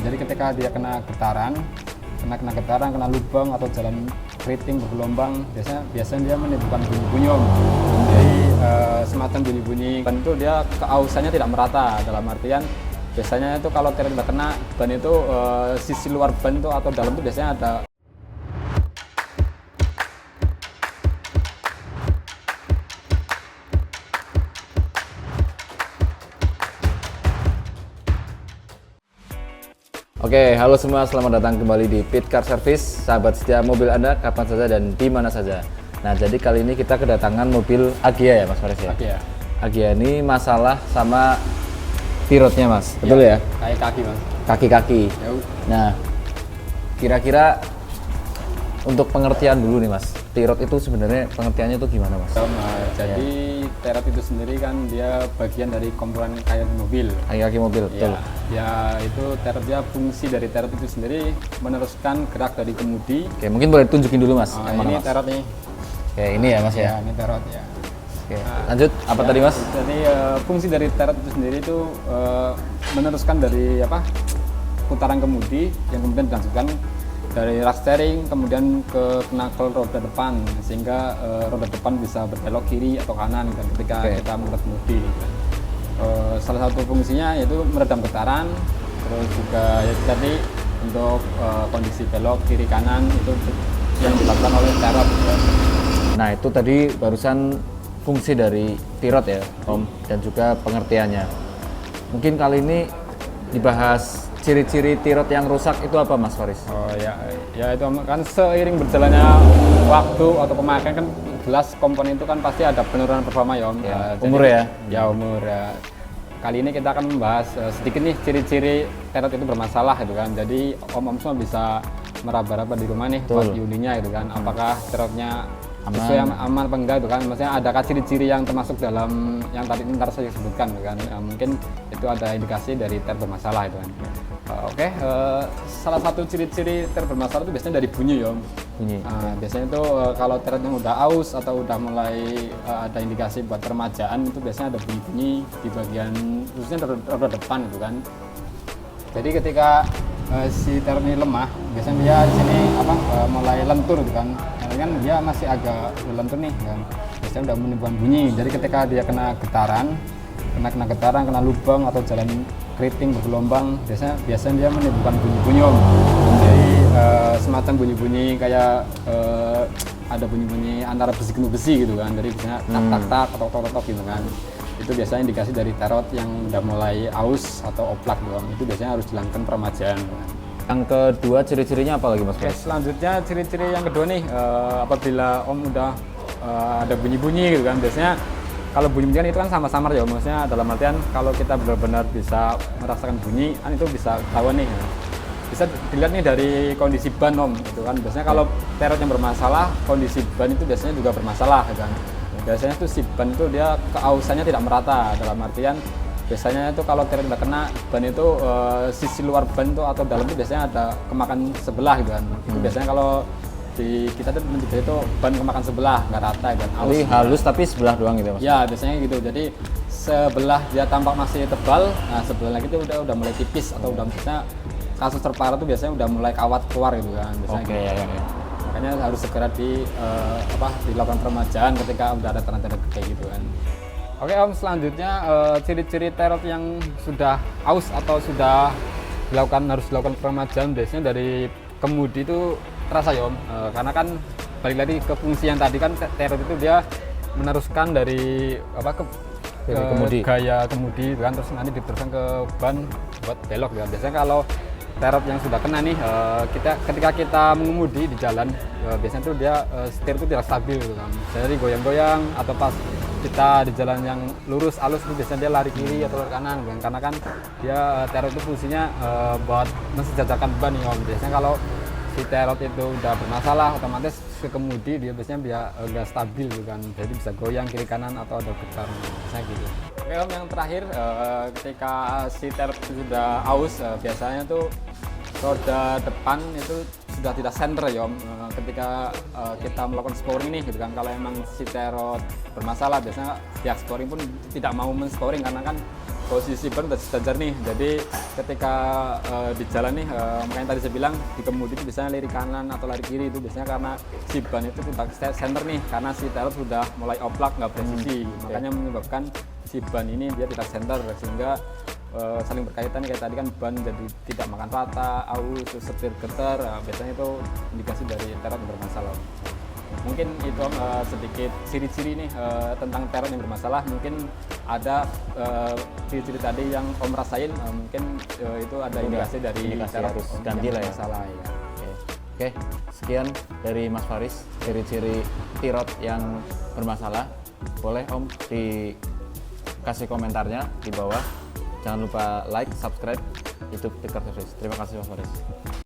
Jadi ketika dia kena getaran, kena lubang atau jalan keriting bergelombang, biasanya dia menimbulkan bunyi-bunyi om. Jadi semacam bunyi-bunyi ban itu dia keausannya tidak merata, dalam artian biasanya itu kalau ternyata kena ban itu sisi luar ban itu atau dalam itu biasanya ada. Oke, halo semua, selamat datang kembali di Pit Car Service, sahabat setia mobil Anda kapan saja dan di mana saja. Nah, jadi kali ini kita kedatangan mobil Agya ya, Mas Faris ya? Agya. Agya ini masalah sama tirotnya, Mas. Betul ya? Kayak kaki, Mas. Kaki-kaki. Ya. Nah, kira-kira untuk pengertian dulu nih, Mas. Tirot itu sebenarnya pengertiannya itu gimana, Mas? Jadi tirot itu sendiri kan dia bagian dari komponen kayak mobil. Kaki-kaki mobil, betul. Ya itu tirot, dia fungsi dari tirot itu sendiri meneruskan gerak dari kemudi. Oke, mungkin boleh tunjukin dulu, Mas. Yang mana, Ini Mas? tirot nih. Oke, ini ya, Mas ya. Ya, ini tirot ya. Oke, lanjut. Apa tadi, Mas? Jadi fungsi dari tirot itu sendiri itu meneruskan dari putaran kemudi yang kemudian dilanjutkan dari rak steering kemudian ke knuckle roda depan, sehingga roda depan bisa berbelok kiri atau kanan kan ketika kita memutar kemudi. Salah satu fungsinya yaitu meredam getaran, terus juga ya tadi untuk kondisi belok kiri kanan itu yang dilakukan oleh tirot. Nah, itu tadi barusan fungsi dari tirot ya, Om, dan juga pengertiannya. Mungkin kali ini dibahas ciri-ciri tirot yang rusak itu apa, Mas Faris? Oh ya itu kan seiring berjalannya waktu atau pemakaian kan jelas komponen itu kan pasti ada penurunan performa ya Om. Ya, Jadi, umur ya? Ya umur ya. Kali ini kita akan membahas sedikit nih ciri-ciri tirot itu bermasalah gitu kan. Jadi Om semua bisa meraba-raba di rumah nih buat unitnya gitu kan. Apakah tirotnya sesuai aman apa enggak gitu kan. Maksudnya adakah ciri-ciri yang termasuk dalam yang tadi ntar saya sebutkan gitu kan. Mungkin itu ada indikasi dari tirot bermasalah gitu kan. Salah satu ciri-ciri tirot bermasalah itu biasanya dari bunyi ya Om. Bunyi. Biasanya itu kalau tirotnya udah aus atau udah mulai ada indikasi buat peremajaan, itu biasanya ada bunyi-bunyi di bagian khususnya roda depan gitu kan. Jadi ketika si tirot ini lemah, biasanya dia di sini mulai lentur gitu kan. Kan dia masih agak lentur nih kan. Biasanya udah menimbulkan bunyi. Jadi ketika dia kena getaran, kena lubang atau jalan keriting bergelombang, biasanya dia menimbulkan bunyi-bunyi Om. Jadi semacam bunyi-bunyi kayak ada bunyi-bunyi antara besi kenu besi gitu kan. Jadi biasanya tak atau tok gitu kan. Itu biasanya indikasi dari tirot yang udah mulai aus atau oplak gitu Om. Itu biasanya harus dilakukan peremajaan. Yang kedua ciri-cirinya apa lagi, Mas? Oke, selanjutnya ciri-ciri yang kedua nih, apabila Om udah ada bunyi-bunyi gitu kan, biasanya kalau bunyi kan itu kan sama-samar ya, maksudnya dalam artian kalau kita benar-benar bisa merasakan bunyi kan itu bisa ketahuan nih. Bisa dilihat nih dari kondisi ban Om gitu kan. Biasanya kalau tirot yang bermasalah, kondisi ban itu biasanya juga bermasalah gitu kan. Biasanya tuh si ban itu dia keausannya tidak merata, dalam artian biasanya itu kalau tirot udah kena ban itu sisi luar ban itu atau dalam itu biasanya ada kemakan sebelah gitu kan. Itu biasanya kalau di kita tuh menyebut itu ban kemakan sebelah, nggak rata dan Jadi halus tapi sebelah doang gitu, Mas? Ya biasanya gitu. Jadi sebelah dia tampak masih tebal, nah sebelah lagi itu udah mulai tipis atau udah misalnya kasus terparah tuh biasanya udah mulai kawat keluar gitu kan. Biasanya Oke, gitu. ya. Makanya harus segera dilakukan peremajaan ketika udah ada tanda-tanda kayak gitu kan. Oke Om, selanjutnya ciri-ciri tirot yang sudah aus atau sudah harus dilakukan peremajaan biasanya dari kemudi itu terasa ya Om, karena kan balik lagi ke fungsi yang tadi kan tirot itu dia meneruskan dari kemudi. Gaya kemudi kan, terus nanti diteruskan ke ban buat belok ya. Biasanya kalau tirot yang sudah kena nih, ketika kita mengemudi di jalan, biasanya tuh dia setir itu tidak stabil gitu kan. Jadi goyang-goyang atau pas kita di jalan yang lurus alus itu biasanya dia lari kiri atau lari kanan kan. Karena kan dia tirot itu fungsinya buat mensejajarkan ban nih Om. Biasanya kalau si tirot itu udah bermasalah, otomatis ke kemudi dia biasanya nggak stabil gitu kan. Jadi bisa goyang kiri kanan atau ada getar biasanya gitu. Oke Om, yang terakhir ketika si tirot itu sudah aus, biasanya tuh roda depan itu sudah tidak center ya Om. Ketika kita melakukan sporing ini gitu kan, kalau emang si tirot bermasalah biasanya pihak sporing pun tidak mau men-sporing karena kan posisi ban udah sejajar nih. Jadi ketika di jalan nih, makanya tadi saya bilang di kemudi itu biasanya lari kanan atau lari kiri itu biasanya karena si ban itu tidak center nih, karena si terot sudah mulai oplak nggak presisi. Makanya menyebabkan si ban ini dia tidak center sehingga saling berkaitan. Kayak tadi kan ban jadi tidak makan rata, aus, setir getar, biasanya itu indikasi dari terot yang bermasalah. Mungkin itu sedikit ciri-ciri nih tentang terot yang bermasalah. Mungkin ada ciri-ciri tadi yang Om rasain, mungkin itu ada indikasi dari terot harus ganti lah ya. Masalah, ya. Oke, sekian dari Mas Faris, ciri-ciri tirot yang bermasalah. Boleh Om dikasih komentarnya di bawah. Jangan lupa like, subscribe YouTube Tikar Service. Terima kasih Mas Faris.